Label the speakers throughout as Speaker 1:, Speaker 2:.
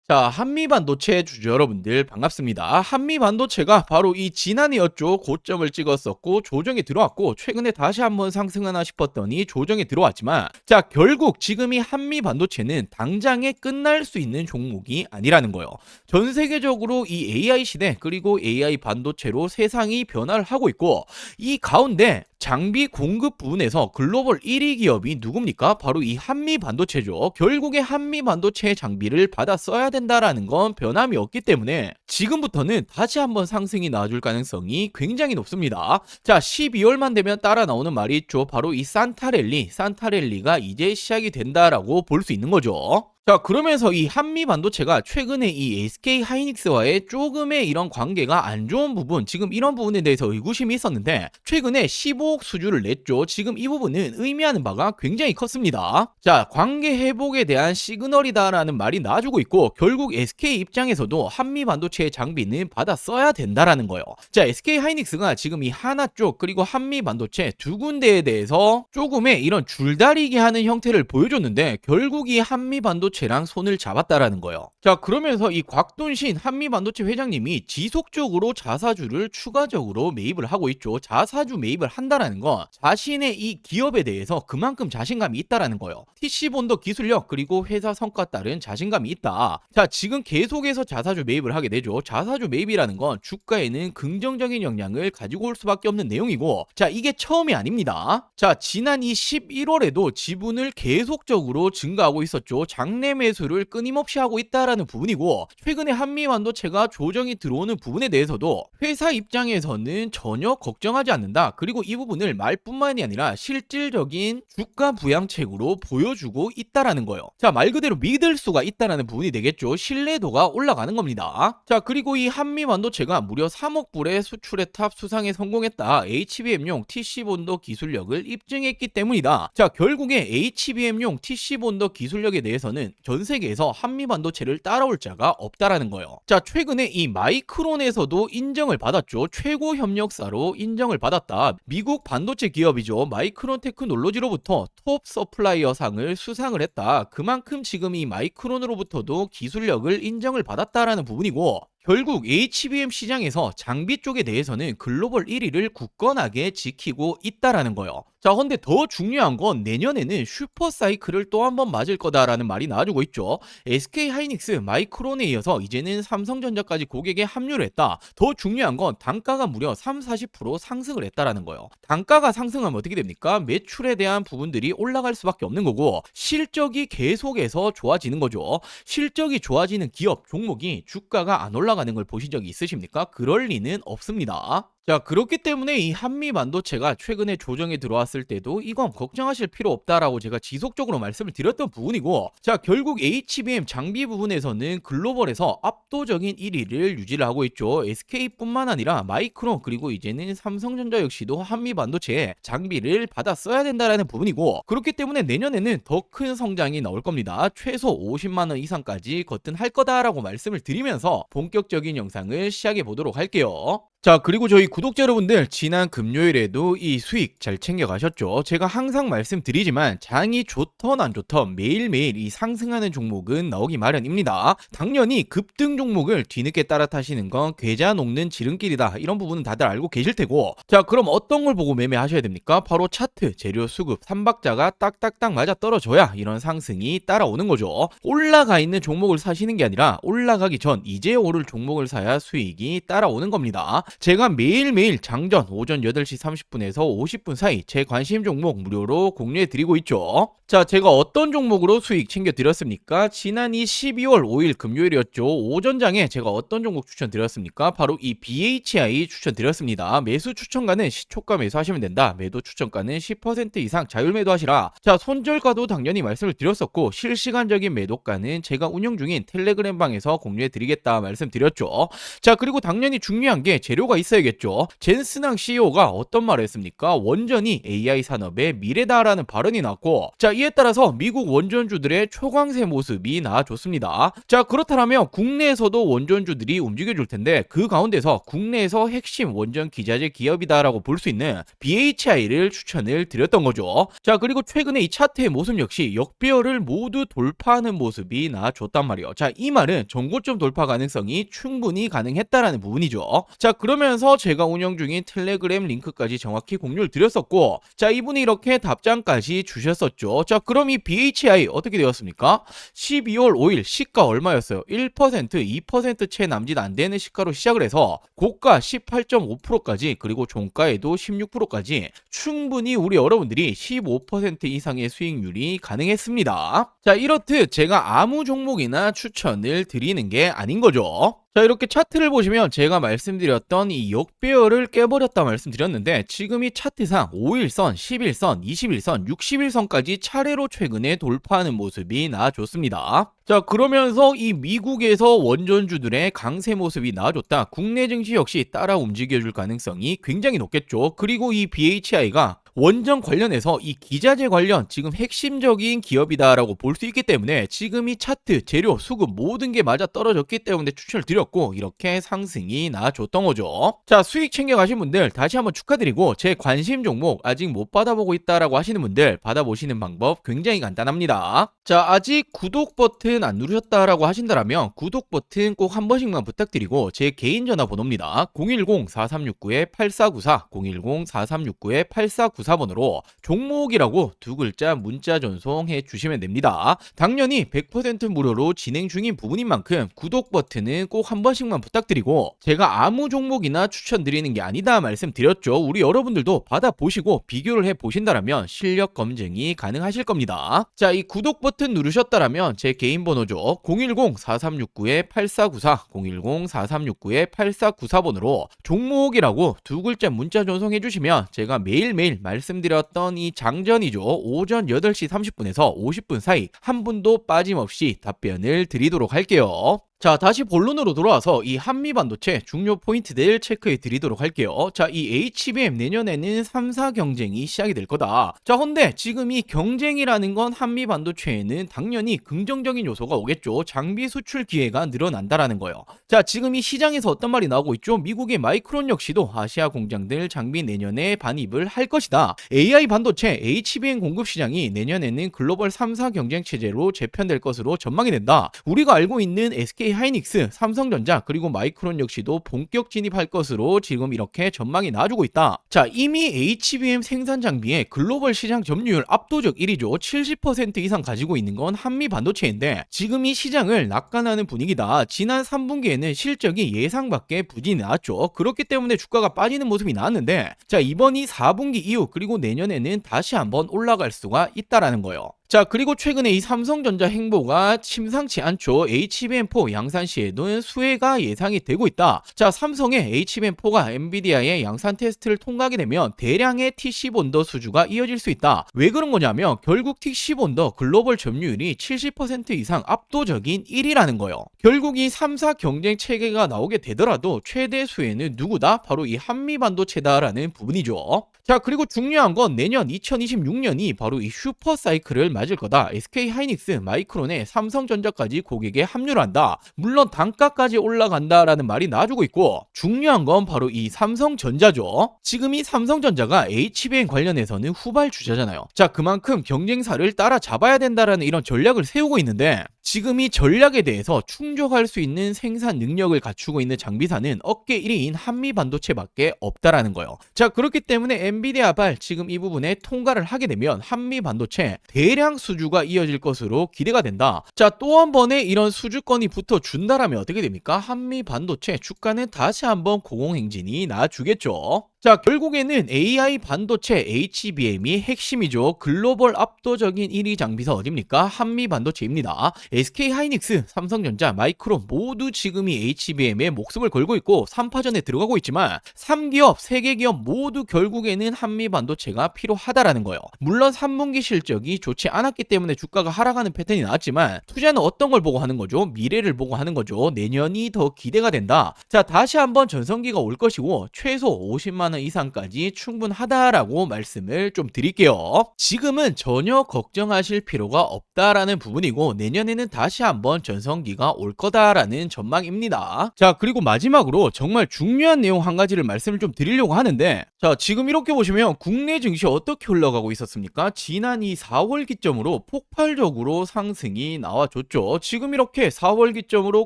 Speaker 1: 자, 한미반도체 주주 여러분들 반갑습니다. 한미반도체가 바로 이 지난해였죠. 고점을 찍었었고 조정에 들어왔고 최근에 다시 한번 상승하나 싶었더니 조정에 들어왔지만 자, 결국 지금 이 한미반도체는 당장에 끝날 수 있는 종목이 아니라는 거예요. 전 세계적으로 이 AI 시대 그리고 AI 반도체로 세상이 변화를 하고 있고 이 가운데 장비 공급 부분에서 글로벌 1위 기업이 누굽니까? 바로 이 한미 반도체죠. 결국에 한미 반도체의 장비를 받아 써야 된다라는 건 변함이 없기 때문에 지금부터는 다시 한번 상승이 나와줄 가능성이 굉장히 높습니다. 자, 12월만 되면 따라 나오는 말이 있죠. 바로 이 산타랠리가 이제 시작이 된다라고 볼 수 있는 거죠. 자, 그러면서 이 한미 반도체가 최근에 이 SK 하이닉스와의 조금의 이런 관계가 안 좋은 부분, 지금 이런 부분에 대해서 의구심이 있었는데 최근에 15억 수주를 냈죠. 지금 이 부분은 의미하는 바가 굉장히 컸습니다. 자, 관계 회복에 대한 시그널이다라는 말이 나와주고 있고 결국 SK 입장에서도 한미 반도체의 장비는 받아 써야 된다라는 거예요. 자, SK 하이닉스가 지금 이 하나 쪽 그리고 한미 반도체 두 군데에 대해서 조금의 이런 줄다리기 하는 형태를 보여줬는데 결국 이 한미 반도체 랑 손을 잡았다라는 거예요. 자, 그러면서 이 곽돈신 한미반도체 회장님이 지속적으로 자사주를 추가적으로 매입을 하고 있죠. 자사주 매입을 한다라는 건 자신의 이 기업에 대해서 그만큼 자신감이 있다라는 거예요. TC본더 기술력 그리고 회사 성과 따른 자신감이 있다. 자, 지금 계속해서 자사주 매입을 하게 되죠. 자사주 매입이라는 건 주가에는 긍정적인 영향을 가지고 올 수밖에 없는 내용이고 자, 이게 처음이 아닙니다. 자, 지난 이 11월에도 지분을 계속적으로 증가하고 있었죠. 장내 매수를 끊임없이 하고 있다라는 부분이고 최근에 한미반도체가 조정이 들어오는 부분에 대해서도 회사 입장에서는 전혀 걱정하지 않는다. 그리고 이 부분을 말뿐만이 아니라 실질적인 주가 부양책으로 보여주고 있다라는 거예요. 자, 말 그대로 믿을 수가 있다라는 부분이 되겠죠. 신뢰도가 올라가는 겁니다. 자, 그리고 이 한미반도체가 무려 3억 불의 수출의 탑 수상에 성공했다. HBM용 TC본더 기술력을 입증했기 때문이다. 자, 결국에 HBM용 TC본더 기술력에 대해서는 전 세계에서 한미 반도체를 따라올 자가 없다라는 거예요. 자, 최근에 이 마이크론에서도 인정을 받았죠. 최고 협력사로 인정을 받았다. 미국 반도체 기업이죠. 마이크론 테크놀로지로부터 톱 서플라이어 상을 수상을 했다. 그만큼 지금 이 마이크론으로부터도 기술력을 인정을 받았다라는 부분이고 결국 HBM 시장에서 장비 쪽에 대해서는 글로벌 1위를 굳건하게 지키고 있다라는 거예요. 자, 근데 더 중요한 건 내년에는 슈퍼 사이클을 또 한 번 맞을 거다라는 말이 나와주고 있죠. SK 하이닉스, 마이크론에 이어서 이제는 삼성전자까지 고객에 합류를 했다. 더 중요한 건 단가가 무려 30-40% 상승을 했다라는 거예요. 단가가 상승하면 어떻게 됩니까? 매출에 대한 부분들이 올라갈 수밖에 없는 거고 실적이 계속해서 좋아지는 거죠. 실적이 좋아지는 기업, 종목이 주가가 안 올라가는 걸 보신 적이 있으십니까? 그럴 리는 없습니다. 자, 그렇기 때문에 이 한미 반도체가 최근에 조정에 들어왔을 때도 이건 걱정하실 필요 없다라고 제가 지속적으로 말씀을 드렸던 부분이고 자, 결국 HBM 장비 부분에서는 글로벌에서 압도적인 1위를 유지를 하고 있죠. SK뿐만 아니라 마이크론 그리고 이제는 삼성전자 역시도 한미 반도체에 장비를 받아 써야 된다라는 부분이고 그렇기 때문에 내년에는 더 큰 성장이 나올 겁니다. 최소 50만 원 이상까지 거뜬할 거다라고 말씀을 드리면서 본격적인 영상을 시작해 보도록 할게요. 자, 그리고 저희 구독자 여러분들 지난 금요일에도 이 수익 잘 챙겨가셨죠? 제가 항상 말씀드리지만 장이 좋던 안 좋던 매일매일 이 상승하는 종목은 나오기 마련입니다. 당연히 급등 종목을 뒤늦게 따라 타시는 건 계좌 녹는 지름길이다. 이런 부분은 다들 알고 계실 테고 자, 그럼 어떤 걸 보고 매매하셔야 됩니까? 바로 차트, 재료, 수급, 3박자가 딱딱딱 맞아 떨어져야 이런 상승이 따라오는 거죠. 올라가 있는 종목을 사시는 게 아니라 올라가기 전 이제 오를 종목을 사야 수익이 따라오는 겁니다. 제가 매일매일 장전 오전 8시 30분에서 50분 사이 제 관심 종목 무료로 공유해 드리고 있죠. 자, 제가 어떤 종목으로 수익 챙겨 드렸습니까? 지난 이 12월 5일 금요일이었죠. 오전장에 제가 어떤 종목 추천 드렸습니까? 바로 이 BHI 추천 드렸습니다. 매수 추천가는 시초가 매수하시면 된다. 매도 추천가는 10% 이상 자율 매도하시라. 자, 손절가도 당연히 말씀을 드렸었고 실시간적인 매도가는 제가 운영 중인 텔레그램 방에서 공유해 드리겠다 말씀드렸죠. 자, 그리고 당연히 중요한 게 재료 재료가 있어야겠죠. 젠스낭 CEO가 어떤 말을 했습니까? 원전이 AI 산업의 미래다라는 발언이 나왔고, 자, 이에 따라서 미국 원전주들의 초강세 모습이 나아졌습니다. 자, 그렇다면 국내에서도 원전주들이 움직여줄 텐데, 그 가운데서 국내에서 핵심 원전 기자재 기업이다라고 볼 수 있는 BHI를 추천을 드렸던 거죠. 자, 그리고 최근에 이 차트의 모습 역시 역배열을 모두 돌파하는 모습이 나아졌단 말이에요. 자, 이 말은 전고점 돌파 가능성이 충분히 가능했다라는 부분이죠. 자, 그러면서 제가 운영 중인 텔레그램 링크까지 정확히 공유를 드렸었고, 자, 이분이 이렇게 답장까지 주셨었죠. 자, 그럼 이 BHI 어떻게 되었습니까? 12월 5일 시가 얼마였어요? 1%, 2%채 남짓 안 되는 시가로 시작을 해서 고가 18.5%까지, 그리고 종가에도 16%까지 충분히 우리 여러분들이 15% 이상의 수익률이 가능했습니다. 자, 이렇듯 제가 아무 종목이나 추천을 드리는 게 아닌 거죠. 자, 이렇게 차트를 보시면 제가 말씀드렸던 이 역배열을 깨버렸다 말씀드렸는데, 지금 이 차트상 5일선, 11선, 21선, 60일선까지 차례로 최근에 돌파하는 모습이 나아졌습니다. 자, 그러면서 이 미국에서 원전주들의 강세 모습이 나아졌다. 국내 증시 역시 따라 움직여줄 가능성이 굉장히 높겠죠. 그리고 이 BHI가 원전 관련해서 이 기자재 관련 지금 핵심적인 기업이다라고 볼 수 있기 때문에 지금 이 차트, 재료, 수급 모든 게 맞아 떨어졌기 때문에 추천을 드렸고, 이렇게 상승이 나아졌던 거죠. 자, 수익 챙겨가신 분들 다시 한번 축하드리고, 제 관심 종목 아직 못 받아보고 있다라고 하시는 분들 받아보시는 방법 굉장히 간단합니다. 자, 아직 구독 버튼 안 누르셨다라고 하신다면 구독 버튼 꼭 한 번씩만 부탁드리고, 제 개인 전화번호입니다. 010-4369-8494, 010-4369-8494번으로 종목이라고 두 글자 문자 전송해 주시면 됩니다. 당연히 100% 무료로 진행 중인 부분인 만큼 구독 버튼은 꼭 한 번씩만 부탁드리고, 제가 아무 종목이나 추천드리는 게 아니다 말씀드렸죠. 우리 여러분들도 받아보시고 비교를 해보신다면 실력 검증이 가능하실 겁니다. 자, 이 구독 버튼 누르셨다면 제 개인 번호죠. 010-4369-8494, 010-4369-8494번으로 종목이라고 두 글자 문자 전송해 주시면 제가 매일매일 말씀드렸던 이 장전이죠. 오전 8시 30분에서 50분 사이 한 분도 빠짐없이 답변을 드리도록 할게요. 자, 다시 본론으로 돌아와서 이 한미반도체 중요 포인트들 체크해 드리도록 할게요. 자, 이 HBM 내년에는 3사 경쟁이 시작이 될 거다. 자, 근데 지금 이 경쟁이라는 건 한미반도체에는 당연히 긍정적인 요소가 오겠죠. 장비 수출 기회가 늘어난다라는 거예요. 자, 지금 이 시장에서 어떤 말이 나오고 있죠? 미국의 마이크론 역시도 아시아 공장들 장비 내년에 반입을 할 것이다. AI 반도체, HBM 공급 시장이 내년에는 글로벌 3사 경쟁 체제로 재편될 것으로 전망이 된다. 우리가 알고 있는 SK 하이닉스, 삼성전자, 그리고 마이크론 역시도 본격 진입할 것으로 지금 이렇게 전망이 나와주고 있다. 자, 이미 HBM 생산 장비의 글로벌 시장 점유율 압도적 1위죠. 70% 이상 가지고 있는 건 한미 반도체인데 지금 이 시장을 낙관하는 분위기다. 지난 3분기에는 실적이 예상 밖의 부진이 나왔죠. 그렇기 때문에 주가가 빠지는 모습이 나왔는데, 자, 이번이 4분기 이후 그리고 내년에는 다시 한번 올라갈 수가 있다라는 거예요. 자, 그리고 최근에 이 삼성전자 행보가 심상치 않죠. HBM4 양산시에는 수혜가 예상이 되고 있다. 자, 삼성의 HBM4가 엔비디아의 양산 테스트를 통과하게 되면 대량의 TC 본더 수주가 이어질 수 있다. 왜 그런 거냐면 결국 TC 본더 글로벌 점유율이 70% 이상 압도적인 1위라는 거예요. 결국 이 3사 경쟁 체계가 나오게 되더라도 최대 수혜는 누구다? 바로 이 한미반도체다라는 부분이죠. 자, 그리고 중요한 건 내년 2026년이 바로 이 슈퍼 사이클을 맞을 거다. SK 하이닉스, 마이크론에 삼성전자까지 고객에 합류를 한다. 물론 단가까지 올라간다라는 말이 나와주고 있고, 중요한 건 바로 이 삼성전자죠. 지금 이 삼성전자가 HBM 관련해서는 후발주자잖아요. 자, 그만큼 경쟁사를 따라잡아야 된다라는 이런 전략을 세우고 있는데, 지금 이 전략에 대해서 충족할 수 있는 생산 능력을 갖추고 있는 장비사는 업계 1위인 한미반도체밖에 없다라는 거예요. 자, 그렇기 때문에 엔비디아발 지금 이 부분에 통과를 하게 되면 한미반도체 대량 수주가 이어질 것으로 기대가 된다. 자, 또 한 번의 이런 수주권이 붙어준다라면 어떻게 됩니까? 한미반도체 주가는 다시 한번 고공행진이 나와주겠죠. 자, 결국에는 AI 반도체 HBM이 핵심이죠. 글로벌 압도적인 1위 장비사 어딥니까? 한미 반도체입니다. SK 하이닉스, 삼성전자, 마이크론 모두 지금 이 HBM에 목숨을 걸고 있고 3파전에 들어가고 있지만 3기업, 3개 기업 모두 결국에는 한미 반도체가 필요하다라는 거예요. 물론 3분기 실적이 좋지 않았기 때문에 주가가 하락하는 패턴이 나왔지만 투자는 어떤 걸 보고 하는 거죠? 미래를 보고 하는 거죠. 내년이 더 기대가 된다. 자, 다시 한번 전성기가 올 것이고 최소 50만 원 이상까지 충분하다라고 말씀을 좀 드릴게요. 지금은 전혀 걱정하실 필요가 없다라는 부분이고 내년에는 다시 한번 전성기가 올 거다라는 전망입니다. 자, 그리고 마지막으로 정말 중요한 내용 한 가지를 말씀을 좀 드리려고 하는데, 자, 지금 이렇게 보시면 국내 증시 어떻게 흘러가고 있었습니까? 지난 이 4월 기점으로 폭발적으로 상승이 나와줬죠. 지금 이렇게 4월 기점으로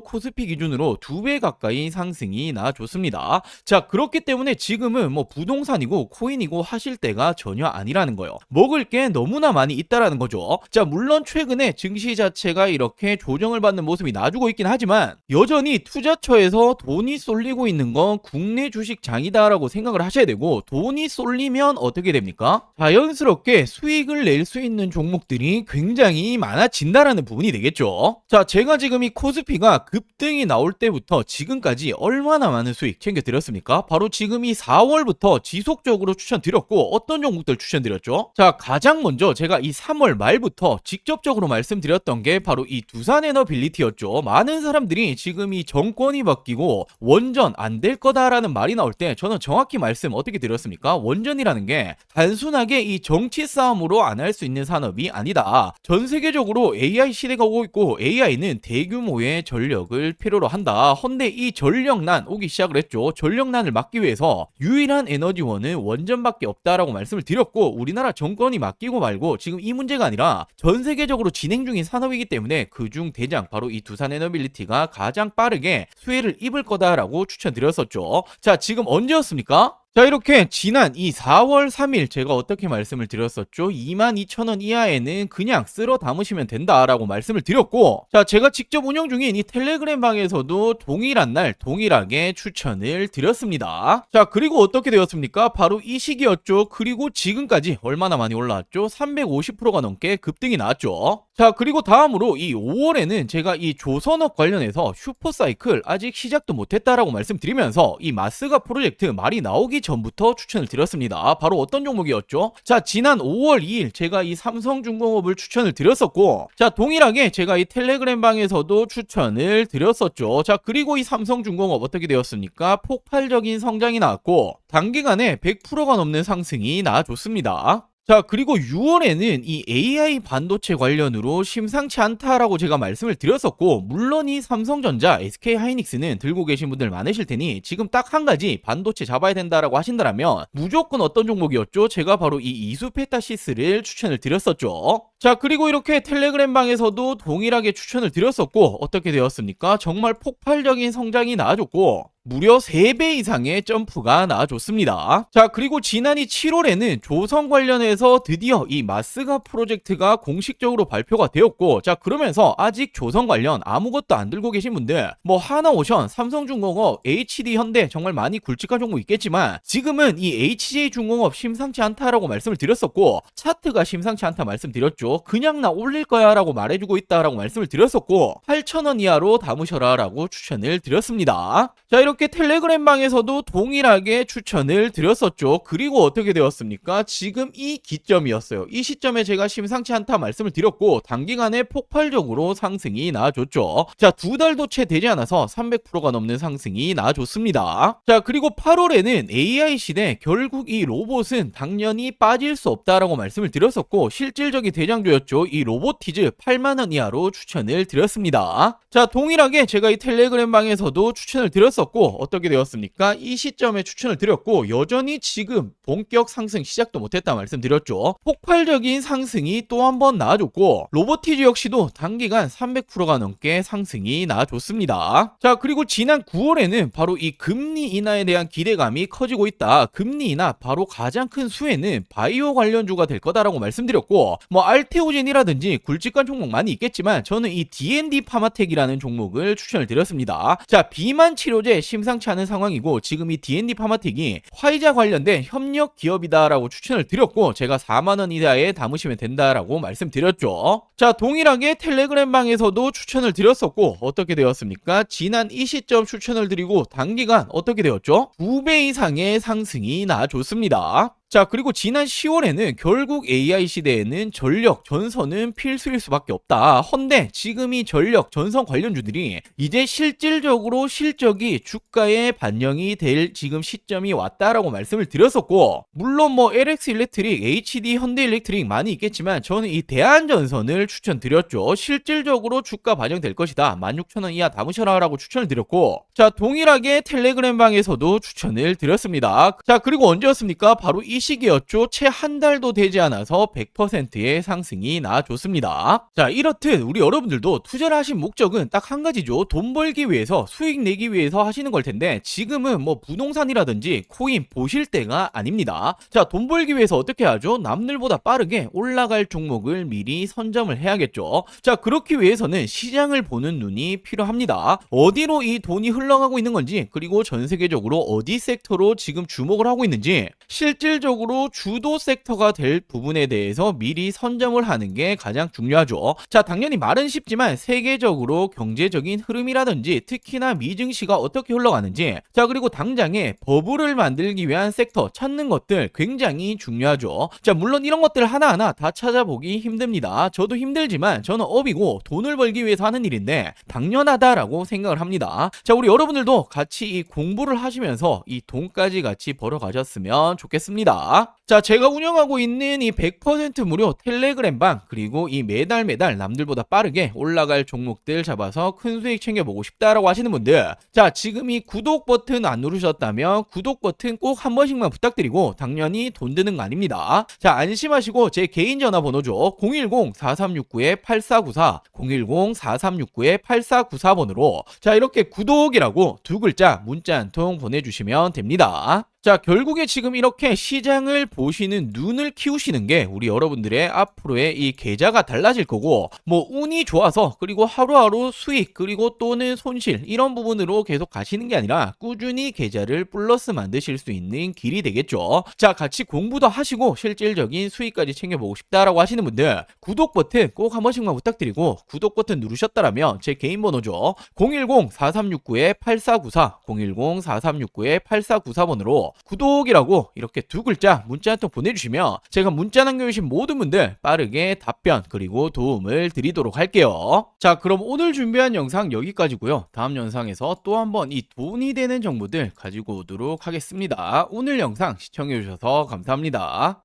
Speaker 1: 코스피 기준으로 2배 가까이 상승이 나와줬습니다. 자, 그렇기 때문에 지금은 뭐 부동산이고 코인이고 하실 때가 전혀 아니라는 거예요. 먹을 게 너무나 많이 있다라는 거죠. 자, 물론 최근에 증시 자체가 이렇게 조정을 받는 모습이 나주고 있긴 하지만 여전히 투자처에서 돈이 쏠리고 있는 건 국내 주식장이다라고 생각을 하셔야 되고, 돈이 쏠리면 어떻게 됩니까? 자연스럽게 수익을 낼 수 있는 종목들이 굉장히 많아진다라는 부분이 되겠죠. 자, 제가 지금 이 코스피가 급등이 나올 때부터 지금까지 얼마나 많은 수익 챙겨드렸습니까? 바로 지금 이 4월부터 지속적으로 추천드렸고, 어떤 종목들 추천드렸죠? 자, 가장 먼저 제가 이 3월 말부터 직접적으로 말씀드렸던 게 바로 이 두산에너빌리티였죠. 많은 사람들이 지금 이 정권이 바뀌고 원전 안 될 거다라는 말이 나올 때 저는 정확히 말씀 어떻게 드렸습니까? 원전이라는 게 단순하게 이 정치 싸움으로 안 할 수 있는 산업이 아니다. 전 세계적으로 AI 시대가 오고 있고 AI는 대규모의 전력을 필요로 한다. 헌데 이 전력난 오기 시작을 했죠. 전력난을 막기 위해서 유일한 에너지원은 원전밖에 없다라고 말씀을 드렸고, 우리나라 정권이 맡기고 말고 지금 이 문제가 아니라 전 세계적으로 진행 중인 산업이기 때문에 그중 대장 바로 이 두산에너빌리티가 가장 빠르게 수혜를 입을 거다라고 추천드렸었죠. 자, 지금 언제였습니까? 자, 이렇게 지난 이 4월 3일 제가 어떻게 말씀을 드렸었죠? 22,000원 이하에는 그냥 쓸어 담으시면 된다라고 말씀을 드렸고, 자, 제가 직접 운영 중인 이 텔레그램 방에서도 동일한 날 동일하게 추천을 드렸습니다. 자, 그리고 어떻게 되었습니까? 바로 이 시기였죠. 그리고 지금까지 얼마나 많이 올라왔죠? 350%가 넘게 급등이 나왔죠. 자, 그리고 다음으로 이 5월에는 제가 이 조선업 관련해서 슈퍼사이클 아직 시작도 못했다라고 말씀드리면서 이 마스가 프로젝트 말이 나오기 전부터 추천을 드렸습니다. 바로 어떤 종목이었죠? 자, 지난 5월 2일 제가 이 삼성중공업을 추천을 드렸었고, 자, 동일하게 제가 이 텔레그램 방에서도 추천을 드렸었죠. 자, 그리고 이 삼성중공업 어떻게 되었습니까? 폭발적인 성장이 나왔고 단기간에 100%가 넘는 상승이 나와줬습니다. 자, 그리고 6월에는 이 AI 반도체 관련으로 심상치 않다라고 제가 말씀을 드렸었고, 물론 이 삼성전자, SK 하이닉스는 들고 계신 분들 많으실 테니 지금 딱 한 가지 반도체 잡아야 된다라고 하신다면 무조건 어떤 종목이었죠? 제가 바로 이 이수페타시스를 추천을 드렸었죠. 자, 그리고 이렇게 텔레그램 방에서도 동일하게 추천을 드렸었고, 어떻게 되었습니까? 정말 폭발적인 성장이 나와줬고 무려 3배 이상의 점프가 나와줬습니다. 자, 그리고 지난해 7월에는 조선 관련해서 드디어 이 마스가 프로젝트가 공식적으로 발표가 되었고, 자, 그러면서 아직 조선 관련 아무것도 안 들고 계신 분들 뭐 하나오션, 삼성중공업, HD현대 정말 많이 굵직한 종목 있겠지만 지금은 이 HJ중공업 심상치 않다라고 말씀을 드렸었고, 차트가 심상치 않다 말씀드렸죠. 그냥 나 올릴 거야 라고 말해주고 있다라고 말씀을 드렸었고 8,000원 이하로 담으셔라 라고 추천을 드렸습니다. 자, 이렇게 텔레그램 방에서도 동일하게 추천을 드렸었죠. 그리고 어떻게 되었습니까? 지금 이 기점이었어요. 이 시점에 제가 심상치 않다 말씀을 드렸고 단기간에 폭발적으로 상승이 나와줬죠. 자, 2달도 채 되지 않아서 300%가 넘는 상승이 나와줬습니다. 자, 그리고 8월에는 AI 시대 결국 이 로봇은 당연히 빠질 수 없다라고 말씀을 드렸었고 실질적인 대장주였죠. 이 로보티즈 8만원 이하로 추천을 드렸습니다. 자, 동일하게 제가 이 텔레그램 방에서도 추천을 드렸었고 어떻게 되었습니까? 이 시점에 추천을 드렸고 여전히 지금 본격 상승 시작도 못했다 말씀드렸죠. 폭발적인 상승이 또 한 번 나와줬고 로보티즈 역시도 단기간 300%가 넘게 상승이 나와줬습니다. 자, 그리고 지난 9월에는 바로 이 금리 인하에 대한 기대감이 커지고 있다. 금리 인하 바로 가장 큰 수혜는 바이오 관련주가 될 거다라고 말씀드렸고 뭐 알테오젠이라든지 굵직한 종목 많이 있겠지만 저는 이 D&D 파마텍이라는 종목을 추천을 드렸습니다. 자, 비만 치료제 심상치 않은 상황이고 지금 이 D&D 파마텍이 화이자 관련된 협력 기업이다라고 추천을 드렸고 제가 4만 원 이하에 담으시면 된다라고 말씀드렸죠. 자, 동일하게 텔레그램 방에서도 추천을 드렸었고 어떻게 되었습니까? 지난 이 시점 추천을 드리고 단기간 어떻게 되었죠? 2배 이상의 상승이 나줬습니다. 자, 그리고 지난 10월에는 결국 AI 시대에는 전력, 전선은 필수일 수밖에 없다. 헌데 지금 이 전력, 전선 관련주들이 이제 실질적으로 실적이 주가에 반영이 될 지금 시점이 왔다라고 말씀을 드렸었고, 물론 뭐 LX 일렉트릭, HD 현대 일렉트릭 많이 있겠지만 저는 이 대한전선을 추천드렸죠. 실질적으로 주가 반영될 것이다. 16,000원 이하 담으셔라 라고 추천을 드렸고, 자, 동일하게 텔레그램 방에서도 추천을 드렸습니다. 자, 그리고 언제였습니까? 바로 이 시기였죠. 채 한 달도 되지 않아서 100%의 상승이 나왔습니다. 자, 이렇듯 우리 여러분들도 투자를 하신 목적은 딱 한 가지죠. 돈 벌기 위해서, 수익 내기 위해서 하시는 걸 텐데 지금은 뭐 부동산이라든지 코인 보실 때가 아닙니다. 자, 돈 벌기 위해서 어떻게 하죠? 남들보다 빠르게 올라갈 종목을 미리 선점을 해야겠죠. 자, 그렇기 위해서는 시장을 보는 눈이 필요합니다. 어디로 이 돈이 흘러가고 있는 건지, 그리고 전 세계적으로 어디 섹터로 지금 주목을 하고 있는지, 실질적으로 주도 섹터가 될 부분에 대해서 미리 선점을 하는 게 가장 중요하죠. 자, 당연히 말은 쉽지만 세계적으로 경제적인 흐름이라든지 특히나 미증시가 어떻게 흘러가는지, 자, 그리고 당장에 버블을 만들기 위한 섹터 찾는 것들 굉장히 중요하죠. 자, 물론 이런 것들 하나하나 다 찾아보기 힘듭니다. 저도 힘들지만 저는 업이고 돈을 벌기 위해서 하는 일인데 당연하다라고 생각을 합니다. 자, 우리 여러분들도 같이 이 공부를 하시면서 이 돈까지 같이 벌어가셨으면 좋겠습니다. 자, 제가 운영하고 있는 이 100% 무료 텔레그램 방, 그리고 이 매달 남들보다 빠르게 올라갈 종목들 잡아서 큰 수익 챙겨보고 싶다라고 하시는 분들, 자, 지금 이 구독 버튼 안 누르셨다면 구독 버튼 꼭 한 번씩만 부탁드리고, 당연히 돈 드는 거 아닙니다. 자, 안심하시고 제 개인 전화번호죠. 010-4369-8494, 010-4369-8494번으로 자, 이렇게 구독이라고 두 글자 문자 한 통 보내주시면 됩니다. 자, 결국에 지금 이렇게 시장을 보시는 눈을 키우시는 게 우리 여러분들의 앞으로의 이 계좌가 달라질 거고, 뭐 운이 좋아서 그리고 하루하루 수익 그리고 또는 손실 이런 부분으로 계속 가시는 게 아니라 꾸준히 계좌를 플러스 만드실 수 있는 길이 되겠죠. 자, 같이 공부도 하시고 실질적인 수익까지 챙겨보고 싶다라고 하시는 분들, 구독 버튼 꼭 한 번씩만 부탁드리고, 구독 버튼 누르셨다라면 제 개인 번호죠. 010-4369-8494, 010-4369-8494번으로 구독이라고 이렇게 두 글자 문자 한 통 보내주시면 제가 문자 남겨주신 모든 분들 빠르게 답변 그리고 도움을 드리도록 할게요. 자, 그럼 오늘 준비한 영상 여기까지고요. 다음 영상에서 또 한번 이 돈이 되는 정보들 가지고 오도록 하겠습니다. 오늘 영상 시청해주셔서 감사합니다.